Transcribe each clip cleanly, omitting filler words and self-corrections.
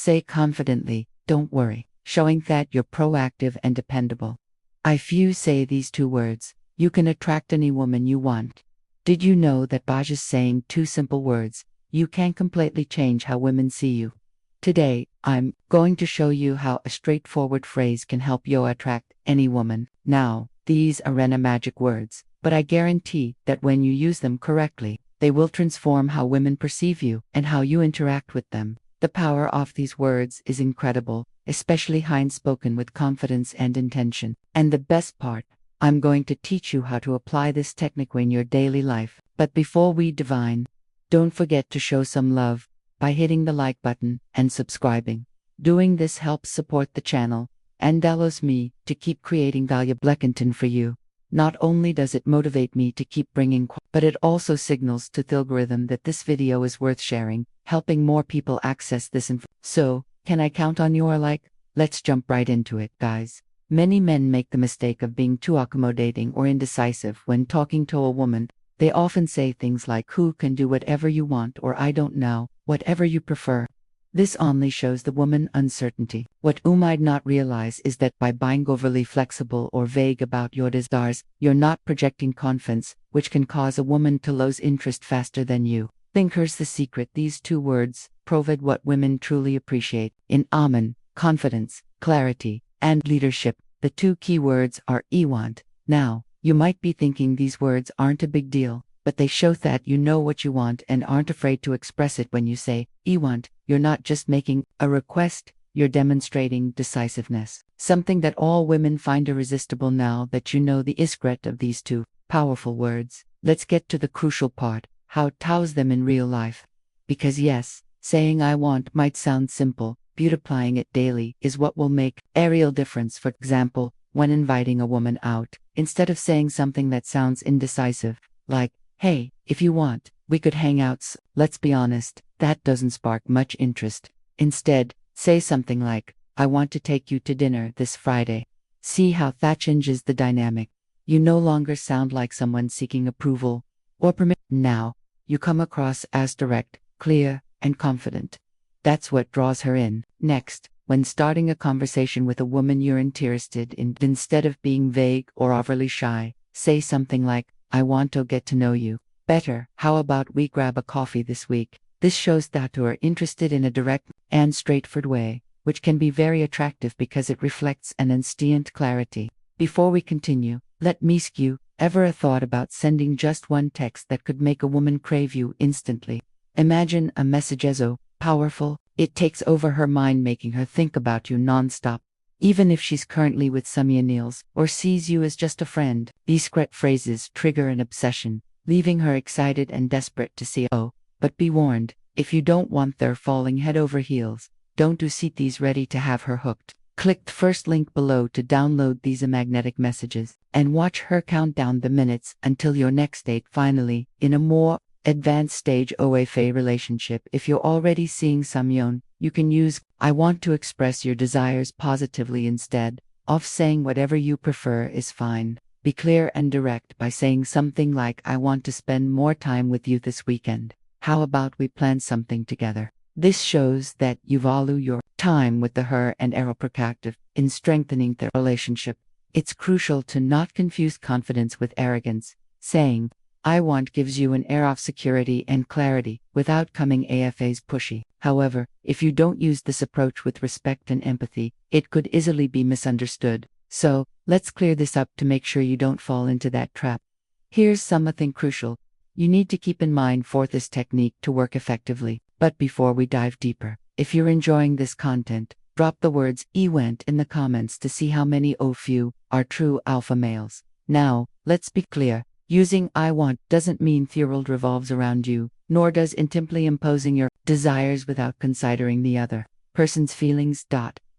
Say confidently, don't worry, showing that you're proactive and dependable. If you say these 2 words, you can attract any woman you want. Did you know that by just saying 2 simple words, you can completely change how women see you? Today, I'm going to show you how a straightforward phrase can help you attract any woman. Now, these aren't magic words, but I guarantee that when you use them correctly, they will transform how women perceive you and how you interact with them. The power of these words is incredible, especially when spoken with confidence and intention. And the best part, I'm going to teach you how to apply this technique in your daily life. But before we divine, don't forget to show some love by hitting the like button and subscribing. Doing this helps support the channel and allows me to keep creating valuable content for you. Not only does it motivate me to keep bringing, but it also signals to the algorithm that this video is worth sharing, helping more people access this info. So, can I count on your like? Let's jump right into it, guys. Many men make the mistake of being too accommodating or indecisive when talking to a woman. They often say things like, "Who can do whatever you want," or "I don't know, whatever you prefer." This only shows the woman uncertainty. What you might not realize is that by being overly flexible or vague about your desires, you're not projecting confidence, which can cause a woman to lose interest faster than you think. Here's the secret: these 2 words provide what women truly appreciate in women: confidence, clarity, and leadership. The 2 key words are "I want." Now, you might be thinking these words aren't a big deal, but they show that you know what you want and aren't afraid to express it. When you say, "I want," you're not just making a request, you're demonstrating decisiveness, something that all women find irresistible. Now that you know the secret of these 2 powerful words, let's get to the crucial part: how to use them in real life. Because yes, saying "I want" might sound simple, but applying it daily is what will make a real difference. For example, when inviting a woman out, instead of saying something that sounds indecisive, like, "Hey, if you want, we could hang out," let's be honest, that doesn't spark much interest. Instead, say something like, "I want to take you to dinner this Friday." See how that changes the dynamic. You no longer sound like someone seeking approval or permission. Now, you come across as direct, clear, and confident. That's what draws her in. Next, when starting a conversation with a woman you're interested in, instead of being vague or overly shy, say something like, "I want to get to know you better. How about we grab a coffee this week?" This shows that you are interested in a direct and straightforward way, which can be very attractive because it reflects an instant clarity. Before we continue, let me ask you, ever thought about sending just one text that could make a woman crave you instantly? Imagine a message as so powerful, it takes over her mind, making her think about you nonstop. Even if she's currently with someone else or sees you as just a friend, these secret phrases trigger an obsession, leaving her excited and desperate to see. Oh, but be warned, if you don't want her falling head over heels, don't do set these ready to have her hooked. Click the first link below to download these magnetic messages and watch her count down the minutes until your next date. Finally, in a more advanced stage of a relationship, if you're already seeing someone, you can use "I want" to express your desires positively instead of saying "whatever you prefer is fine." Be clear and direct by saying something like, "I want to spend more time with you this weekend. How about we plan something together?" This shows that you value your time with her and are proactive in strengthening the relationship. It's crucial to not confuse confidence with arrogance. Saying, "I want" gives you an air of security and clarity without coming off as pushy. However, if you don't use this approach with respect and empathy, it could easily be misunderstood. So, let's clear this up to make sure you don't fall into that trap. Here's something crucial you need to keep in mind for this technique to work effectively. But before we dive deeper, if you're enjoying this content, drop the words "I want" in the comments to see how many of you are true alpha males. Now, let's be clear. Using "I want" doesn't mean the world revolves around you, nor does it simply imposing your desires without considering the other person's feelings.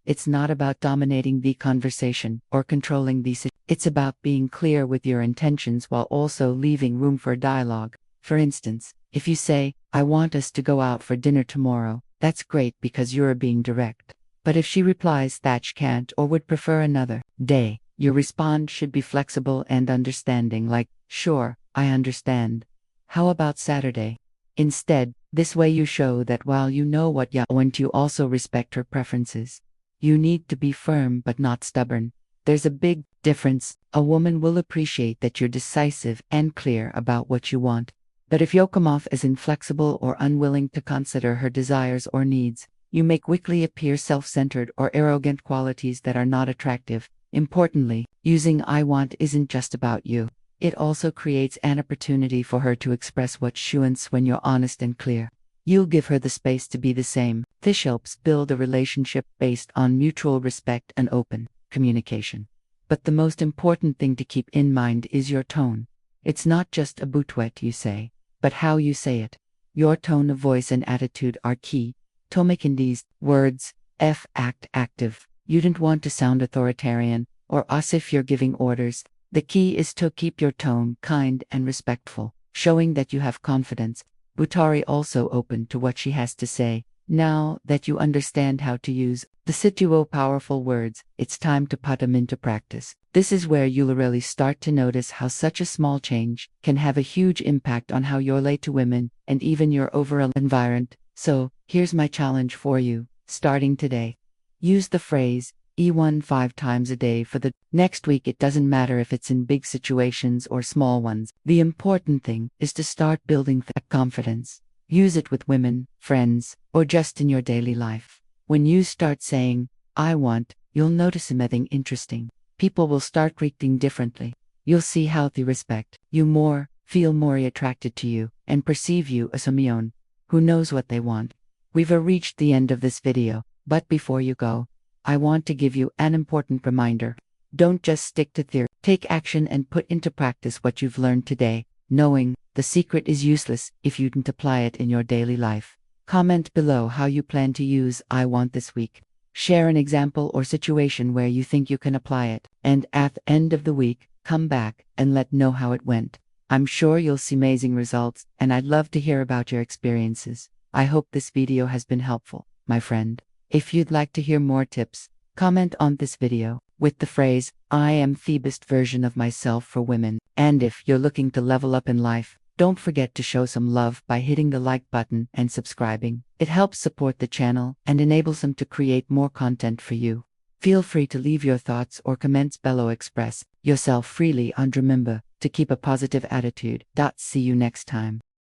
It's not about dominating the conversation or controlling the situation. It's about being clear with your intentions while also leaving room for dialogue. For instance, if you say, "I want us to go out for dinner tomorrow," that's great because you're being direct. But if she replies that she can't or would prefer another day, your response should be flexible and understanding, like, "Sure, I understand. How about Saturday?" Instead, This way you show that while you know what you want, you also respect her preferences. You need to be firm but not stubborn. There's a big difference. A woman will appreciate that you're decisive and clear about what you want. But if you come off as inflexible or unwilling to consider her desires or needs, you may quickly appear self-centered or arrogant, qualities that are not attractive. Importantly, using I want isn't just about you. It also creates an opportunity for her to express what she wants when you're honest and clear. You'll give her the space to be the same. This helps build a relationship based on mutual respect and open communication. But the most important thing to keep in mind is your tone. It's not just about what you say, but how you say it. Your tone of voice and attitude are key to making these words act active. You don't want to sound authoritarian or as if you're giving orders. The key is to keep your tone kind and respectful, showing that you have confidence. Butari also open to what she has to say. Now that you understand how to use the situo powerful words, it's time to put them into practice. This is where you'll really start to notice how such a small change can have a huge impact on how you relate to women and even your overall environment. So, here's my challenge for you. Starting today, use the phrase E1 5 times a day for the next week. It doesn't matter if it's in big situations or small ones. The important thing is to start building that confidence. Use it with women, friends, or just in your daily life. When you start saying, I want, you'll notice something interesting. People will start reacting differently. You'll see how they respect you more, feel more attracted to you, and perceive you as someone who knows what they want. We've reached the end of this video, but before you go, I want to give you an important reminder. Don't just stick to theory. Take action and put into practice what you've learned today, knowing the secret is useless if you don't apply it in your daily life. Comment below how you plan to use I want this week. Share an example or situation where you think you can apply it. And at the end of the week, come back and let know how it went. I'm sure you'll see amazing results, and I'd love to hear about your experiences. I hope this video has been helpful, my friend. If you'd like to hear more tips, comment on this video with the phrase, I am the best version of myself for women. And if you're looking to level up in life, don't forget to show some love by hitting the like button and subscribing. It helps support the channel and enables them to create more content for you. Feel free to leave your thoughts or comments below. Express yourself freely, and remember to keep a positive attitude. See you next time.